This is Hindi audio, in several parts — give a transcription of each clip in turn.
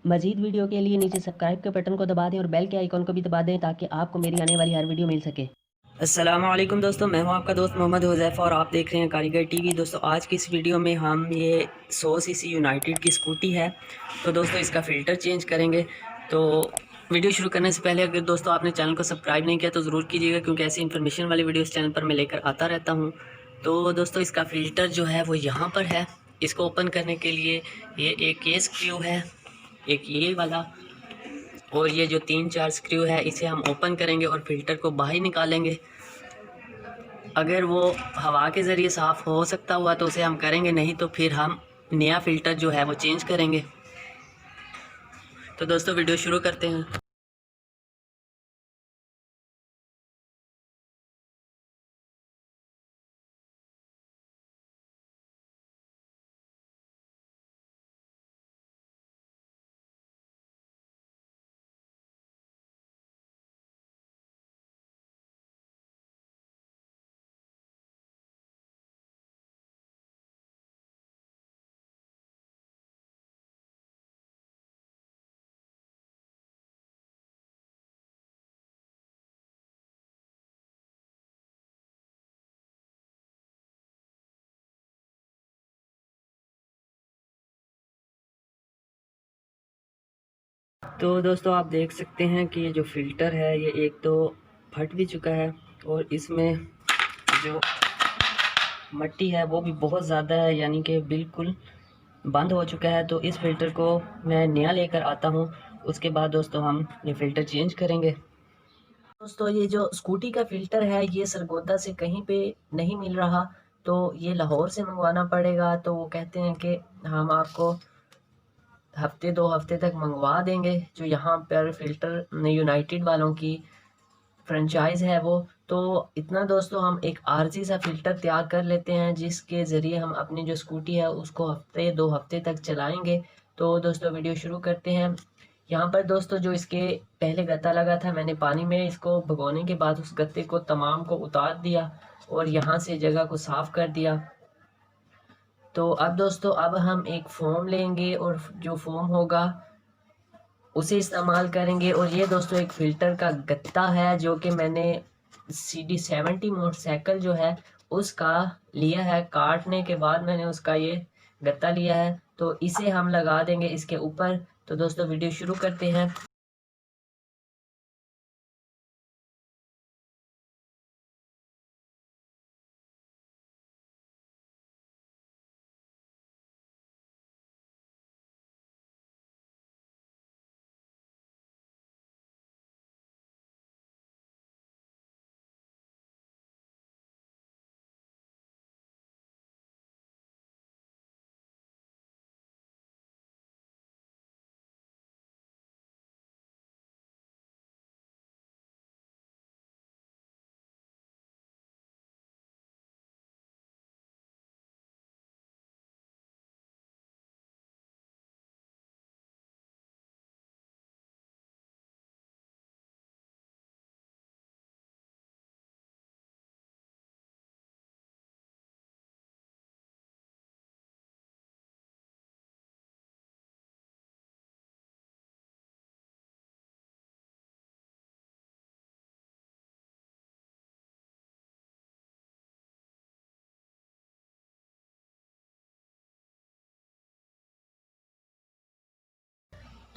मज़ीद वीडियो के लिए नीचे सब्सक्राइब के बटन को दबा दें और बेल के आइकॉन को भी दबा दें ताकि आपको मेरी आने वाली हर वीडियो मिल सके। अस्सलाम वालेकुम दोस्तों, मैं हूं आपका दोस्त मोहम्मद हुज़ैफ़ा और आप देख रहे हैं कारीगर टीवी। दोस्तों आज की इस वीडियो में हम ये 100 सीसी यूनाइटेड की स्कूटी है, तो दोस्तों इसका फ़िल्टर चेंज करेंगे। तो वीडियो शुरू करने से पहले अगर दोस्तों आपने चैनल को सब्सक्राइब नहीं किया तो ज़रूर कीजिएगा, क्योंकि ऐसी इन्फॉर्मेशन वाली वीडियो इस चैनल पर मैं लेकर आता रहता हूँ। तो दोस्तों इसका फ़िल्टर जो है वो यहाँ पर है। इसको ओपन करने के लिए ये एक ये स्क्रू है, एक ये वाला, और ये जो 3-4 स्क्रू है इसे हम ओपन करेंगे और फिल्टर को बाहर निकालेंगे। अगर वो हवा के ज़रिए साफ़ हो सकता हुआ तो उसे हम करेंगे, नहीं तो फिर हम नया फ़िल्टर जो है वो चेंज करेंगे। तो दोस्तों वीडियो शुरू करते हैं। तो दोस्तों आप देख सकते हैं कि ये जो फ़िल्टर है ये एक तो फट भी चुका है और इसमें जो मट्टी है वो भी बहुत ज़्यादा है, यानी कि बिल्कुल बंद हो चुका है। तो इस फ़िल्टर को मैं नया लेकर आता हूँ, उसके बाद दोस्तों हम ये फ़िल्टर चेंज करेंगे। दोस्तों ये जो स्कूटी का फ़िल्टर है ये सरगोदा से कहीं पे नहीं मिल रहा, तो ये लाहौर से मंगवाना पड़ेगा। तो वो कहते हैं कि हम आपको हफ्ते 2 हफ्ते तक मंगवा देंगे। जो यहाँ पर फ़िल्टर यूनाइटेड वालों की फ्रेंचाइज़ है वो। तो इतना दोस्तों हम एक आरज़ी सा फ़िल्टर तैयार कर लेते हैं, जिसके ज़रिए हम अपनी जो स्कूटी है उसको हफ्ते 2 हफ्ते तक चलाएँगे। तो दोस्तों वीडियो शुरू करते हैं। यहाँ पर दोस्तों जो इसके पहले गत्ता लगा था, मैंने पानी में इसको भगोने के बाद उस गत्ते को तमाम को उतार दिया और यहाँ से जगह को साफ़ कर दिया। तो अब दोस्तों अब हम एक फ़ोम लेंगे और जो फ़ोम होगा उसे इस्तेमाल करेंगे। और ये दोस्तों एक फ़िल्टर का गत्ता है जो कि मैंने CD70 मोटरसाइकिल जो है उसका लिया है। काटने के बाद मैंने उसका ये गत्ता लिया है, तो इसे हम लगा देंगे इसके ऊपर। तो दोस्तों वीडियो शुरू करते हैं।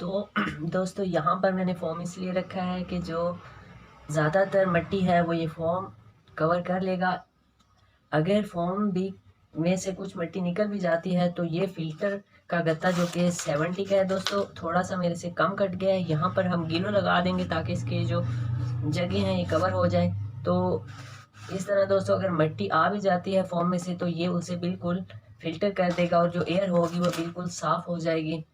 तो दोस्तों यहाँ पर मैंने फ़ोम इसलिए रखा है कि जो ज़्यादातर मिट्टी है वो ये फ़ोम कवर कर लेगा। अगर फ़ोम भी में से कुछ मिट्टी निकल भी जाती है तो ये फ़िल्टर का गत्ता जो कि 70 का है दोस्तों, थोड़ा सा मेरे से कम कट गया है। यहाँ पर हम गीलो लगा देंगे ताकि इसके जो जगह हैं ये कवर हो जाए। तो इस तरह दोस्तों अगर मिट्टी आ भी जाती है फ़ोम में से तो ये उसे बिल्कुल फ़िल्टर कर देगा और जो एयर होगी वो बिल्कुल साफ़ हो जाएगी।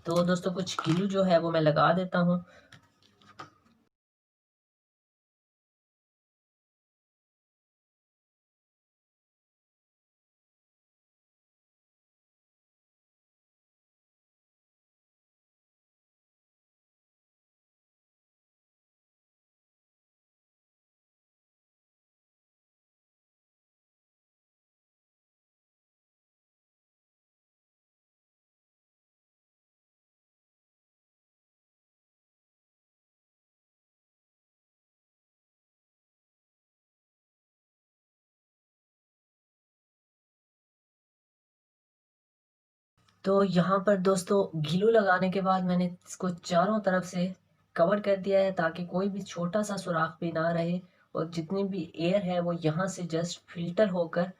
तो दोस्तों कुछ ग्लू जो है वो मैं लगा देता हूँ। तो यहाँ पर दोस्तों ग्लू लगाने के बाद मैंने इसको चारों तरफ से कवर कर दिया है ताकि कोई भी छोटा सा सुराख भी ना रहे, और जितनी भी एयर है वो यहाँ से जस्ट फिल्टर होकर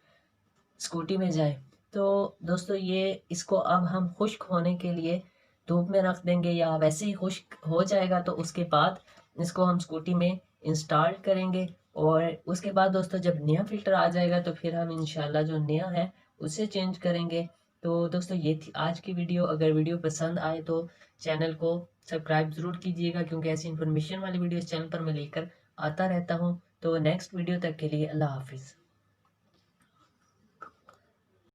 स्कूटी में जाए। तो दोस्तों ये इसको अब हम खुश्क होने के लिए धूप में रख देंगे, या वैसे ही खुश्क हो जाएगा तो उसके बाद इसको हम स्कूटी में इंस्टॉल करेंगे। और उसके बाद दोस्तों जब नया फ़िल्टर आ जाएगा तो फिर हम इंशाल्लाह जो नया है उसे चेंज करेंगे। तो दोस्तों ये थी आज की वीडियो। अगर वीडियो पसंद आए तो चैनल को सब्सक्राइब ज़रूर कीजिएगा, क्योंकि ऐसी इन्फॉर्मेशन वाली वीडियो इस चैनल पर मैं लेकर आता रहता हूँ। तो नेक्स्ट वीडियो तक के लिए अल्लाह हाफिज़।